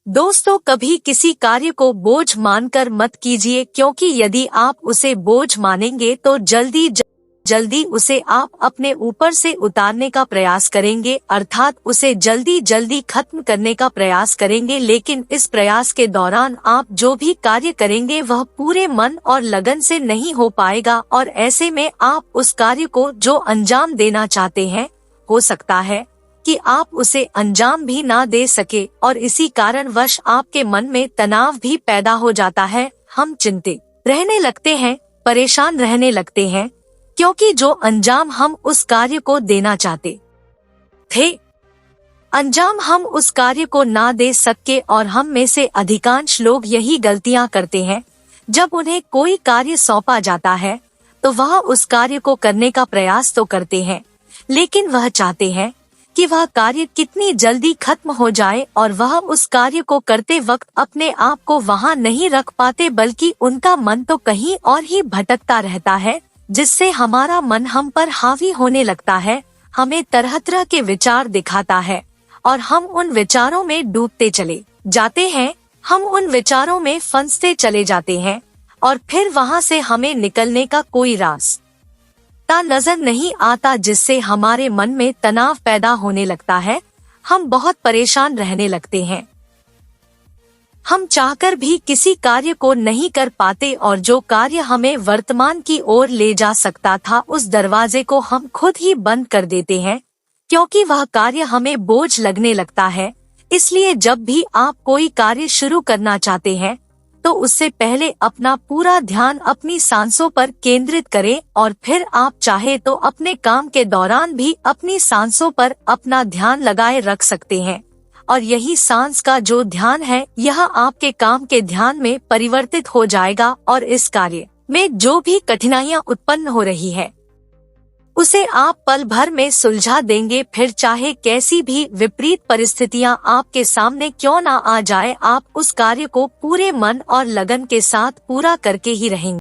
दोस्तों, कभी किसी कार्य को बोझ मानकर मत कीजिए, क्योंकि यदि आप उसे बोझ मानेंगे तो जल्दी उसे आप अपने ऊपर से उतारने का प्रयास करेंगे, अर्थात उसे जल्दी खत्म करने का प्रयास करेंगे। लेकिन इस प्रयास के दौरान आप जो भी कार्य करेंगे वह पूरे मन और लगन से नहीं हो पाएगा, और ऐसे में आप उस कार्य को जो अंजाम देना चाहते हैं, हो सकता है कि आप उसे अंजाम भी ना दे सके, और इसी कारणवश आपके मन में तनाव भी पैदा हो जाता है। हम चिंतित रहने लगते हैं, परेशान रहने लगते हैं, क्योंकि जो अंजाम हम उस कार्य को देना चाहते थे, अंजाम हम उस कार्य को ना दे सके। और हम में से अधिकांश लोग यही गलतियां करते हैं। जब उन्हें कोई कार्य सौंपा जाता है तो वह उस कार्य को करने का प्रयास तो करते हैं, लेकिन वह चाहते हैं कि वह कार्य कितनी जल्दी खत्म हो जाए, और वह उस कार्य को करते वक्त अपने आप को वहां नहीं रख पाते, बल्कि उनका मन तो कहीं और ही भटकता रहता है, जिससे हमारा मन हम पर हावी होने लगता है, हमें तरह तरह के विचार दिखाता है, और हम उन विचारों में डूबते चले जाते हैं, हम उन विचारों में फंसते चले जाते हैं, और फिर वहां से हमें निकलने का कोई रास्ता नजर नहीं आता, जिससे हमारे मन में तनाव पैदा होने लगता है। हम बहुत परेशान रहने लगते हैं, हम चाहकर भी किसी कार्य को नहीं कर पाते, और जो कार्य हमें वर्तमान की ओर ले जा सकता था, उस दरवाजे को हम खुद ही बंद कर देते हैं, क्योंकि वह कार्य हमें बोझ लगने लगता है। इसलिए जब भी आप कोई कार्य शुरू करना चाहते हैं तो उससे पहले अपना पूरा ध्यान अपनी सांसों पर केंद्रित करें, और फिर आप चाहे तो अपने काम के दौरान भी अपनी सांसों पर अपना ध्यान लगाए रख सकते हैं, और यही सांस का जो ध्यान है यह आपके काम के ध्यान में परिवर्तित हो जाएगा, और इस कार्य में जो भी कठिनाइयां उत्पन्न हो रही है उसे आप पल भर में सुलझा देंगे। फिर चाहे कैसी भी विपरीत परिस्थितियां आपके सामने क्यों ना आ जाए, आप उस कार्य को पूरे मन और लगन के साथ पूरा करके ही रहेंगे।